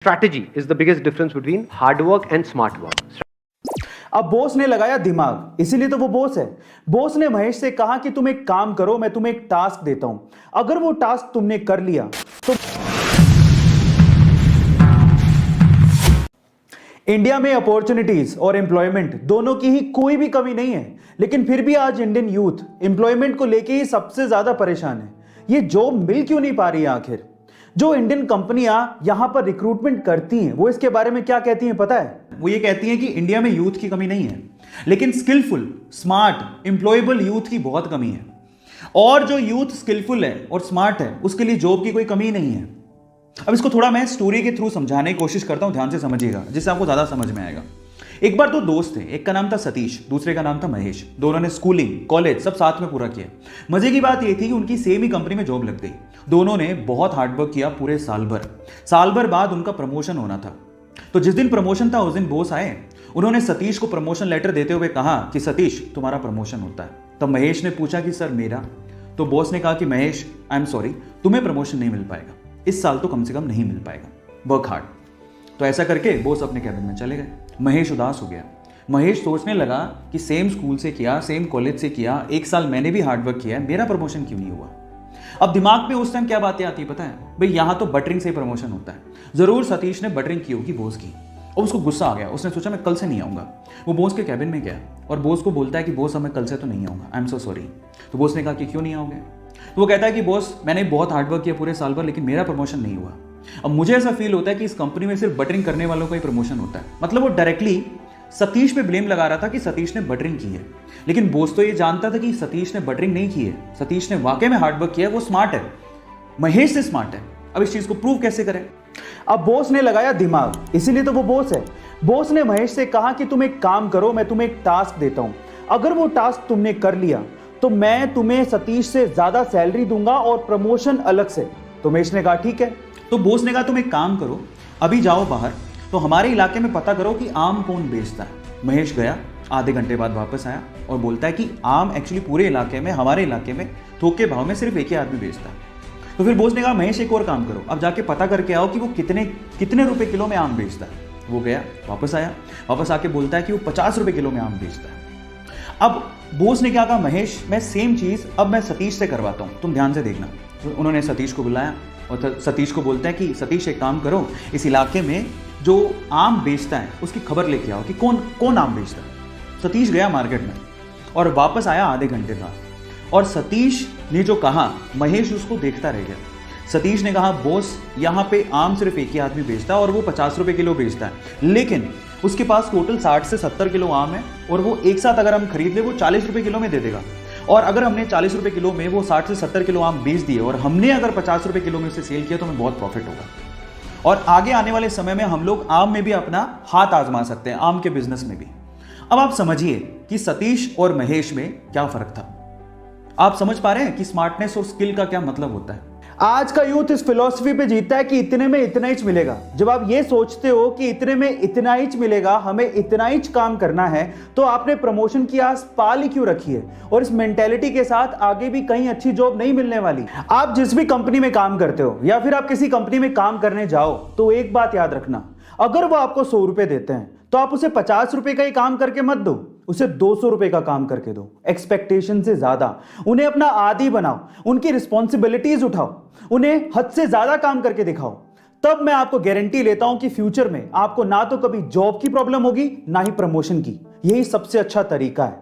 Strategy is the biggest difference between hard work and smart work. अब boss ने लगाया दिमाग, इसीलिए तो वो बॉस है। बॉस ने महेश से कहा कि तुम एक काम करो, मैं तुम्हें एक टास्क देता हूं, अगर वो टास्क तुमने कर लिया तो इंडिया में अपॉर्चुनिटीज और एम्प्लॉयमेंट दोनों की ही कोई भी कमी नहीं है, लेकिन फिर भी आज इंडियन यूथ एम्प्लॉयमेंट को लेके ही सबसे ज्यादा परेशान है। ये जॉब मिल क्यों नहीं पा रही है आखिर? जो इंडियन कंपनियां यहां पर रिक्रूटमेंट करती हैं वो इसके बारे में क्या कहती हैं पता है? वो ये कहती हैं कि इंडिया में यूथ की कमी नहीं है, लेकिन स्किलफुल, स्मार्ट, एम्प्लॉयबल यूथ की बहुत कमी है। और जो यूथ स्किलफुल है और स्मार्ट है उसके लिए जॉब की कोई कमी नहीं है। अब इसको थोड़ा मैं स्टोरी के थ्रू समझाने की कोशिश करता हूं, ध्यान से समझिएगा, जिससे आपको ज्यादा समझ में आएगा। एक बार दो दोस्त थे, एक का नाम था सतीश, दूसरे का नाम था महेश। दोनों ने स्कूलिंग, कॉलेज सब साथ में पूरा किया। मजे की बात यह थी कि उनकी सेम ही कंपनी में जॉब लग गई। दोनों ने बहुत हार्डवर्क किया पूरे साल भर बाद उनका प्रमोशन होना था। तो जिस दिन प्रमोशन था उस दिन बॉस आए। उन्होंने सतीश को प्रमोशन लेटर देते हुए कहा कि सतीश तुम्हारा प्रमोशन होता है। तब महेश ने पूछा कि सर मेरा? तो बॉस ने कहा कि महेश आई एम सॉरी, तुम्हें प्रमोशन नहीं मिल पाएगा, इस साल तो कम से कम नहीं मिल पाएगा, वर्क हार्ड। तो ऐसा करके बॉस अपने कैबिन में चले गए। महेश उदास हो गया। महेश सोचने लगा कि सेम स्कूल से किया, सेम कॉलेज से किया, एक साल मैंने भी हार्डवर्क किया है, मेरा प्रमोशन क्यों नहीं हुआ? अब दिमाग में उस टाइम क्या बातें आती है पता है? भाई यहां तो बटरिंग से ही प्रमोशन होता है। जरूर सतीश ने बटरिंग की होगी बॉस की, और उसको गुस्सा आ गया। उसने सोचा मैं कल से नहीं आऊंगा। वो बॉस के कैबिन में गया और बॉस को बोलता है कि बॉस अब मैं कल से तो नहीं आऊंगा, आई एम सो सॉरी। तो बॉस ने कहा कि क्यों नहीं आओगे? तो वो कहता है कि बॉस मैंने बहुत हार्डवर्क किया पूरे साल भर, लेकिन मेरा प्रमोशन नहीं हुआ। अब मुझे ऐसा फील होता है कि इस कंपनी में सिर्फ बटरिंग करने वालों का ही प्रमोशन होता है। मतलब वो डायरेक्टली सतीश पे ब्लेम लगा रहा था कि सतीश ने बटरिंग की है, लेकिन बॉस तो ये जानता था कि सतीश ने बटरिंग नहीं की है, सतीश ने वाकई में हार्डवर्क किया है, वो स्मार्ट है, महेश से स्मार्ट है। अब इस चीज को प्रूव कैसे करें? अब बॉस ने लगाया दिमाग, इसीलिए तो वो बॉस है। बॉस ने महेश से कहा कि तुम एक काम करो, मैं तुम्हें एक टास्क देता हूं, अगर वो टास्क तुमने कर लिया तो मैं तुम्हें सतीश से ज्यादा सैलरी दूंगा और प्रमोशन अलग से। तो महेश ने कहा ठीक है। तो बॉस ने कहा तुम एक काम करो, अभी जाओ बाहर, तो हमारे इलाके में पता करो कि आम कौन बेचता है। महेश गया, आधे घंटे बाद वापस आया और बोलता है कि आम एक्चुअली पूरे इलाके में, हमारे इलाके में थोक के भाव में सिर्फ एक ही आदमी बेचता है। तो फिर बॉस ने कहा महेश एक और काम करो, अब जाके पता करके आओ कि वो कितने रुपए किलो में आम बेचता है। वो गया, वापस आया, वापस आके बोलता है कि वो 50 रुपए किलो में आम बेचता है। अब बॉस ने क्या कहा, महेश मैं सेम चीज अब मैं सतीश से करवाता हूं, तुम ध्यान से देखना। तो उन्होंने सतीश को बुलाया और सतीश को बोलता है कि सतीश एक काम करो, इस इलाके में जो आम बेचता है उसकी खबर लेके आओ कि कौन आम बेचता है। सतीश गया मार्केट में और वापस आया आधे घंटे बाद, और सतीश ने जो कहा महेश उसको देखता रह गया। सतीश ने कहा बॉस यहाँ पे आम सिर्फ एक ही आदमी बेचता है और वो 50 रुपए किलो बेचता है, लेकिन उसके पास टोटल 60 से 70 किलो आम है और वो एक साथ अगर हम खरीद ले वो 40 रुपए किलो में दे देगा। और अगर हमने 40 रुपए किलो में वो 60 से 70 किलो आम बेच दिए और हमने अगर 50 रुपए किलो में उसे सेल किया तो हमें बहुत प्रॉफिट होगा। और आगे आने वाले समय में हम लोग आम में भी अपना हाथ आजमा सकते हैं, आम के बिजनेस में भी। अब आप समझिए कि सतीश और महेश में क्या फर्क था। आप समझ पा रहे हैं कि स्मार्टनेस और स्किल का क्या मतलब होता है? आज का यूथ इस फिलॉसफी पे जीता है कि इतने में इतना ही मिलेगा। जब आप ये सोचते हो कि इतने में इतना ही मिलेगा, हमें इतना ही काम करना है, तो आपने प्रमोशन की आस पाल ही क्यों रखी है? और इस मेंटेलिटी के साथ आगे भी कहीं अच्छी जॉब नहीं मिलने वाली। आप जिस भी कंपनी में काम करते हो या फिर आप किसी कंपनी में काम करने जाओ तो एक बात याद रखना, अगर वो आपको 100 रुपए देते हैं तो आप उसे 50 रुपए का ही काम करके मत दो, उसे 200 रुपए का काम करके दो। एक्सपेक्टेशन से ज्यादा उन्हें अपना आदी बनाओ, उनकी रिस्पॉन्सिबिलिटीज उठाओ, उन्हें हद से ज्यादा काम करके दिखाओ। तब मैं आपको गारंटी लेता हूं कि फ्यूचर में आपको ना तो कभी जॉब की प्रॉब्लम होगी ना ही प्रमोशन की। यही सबसे अच्छा तरीका है।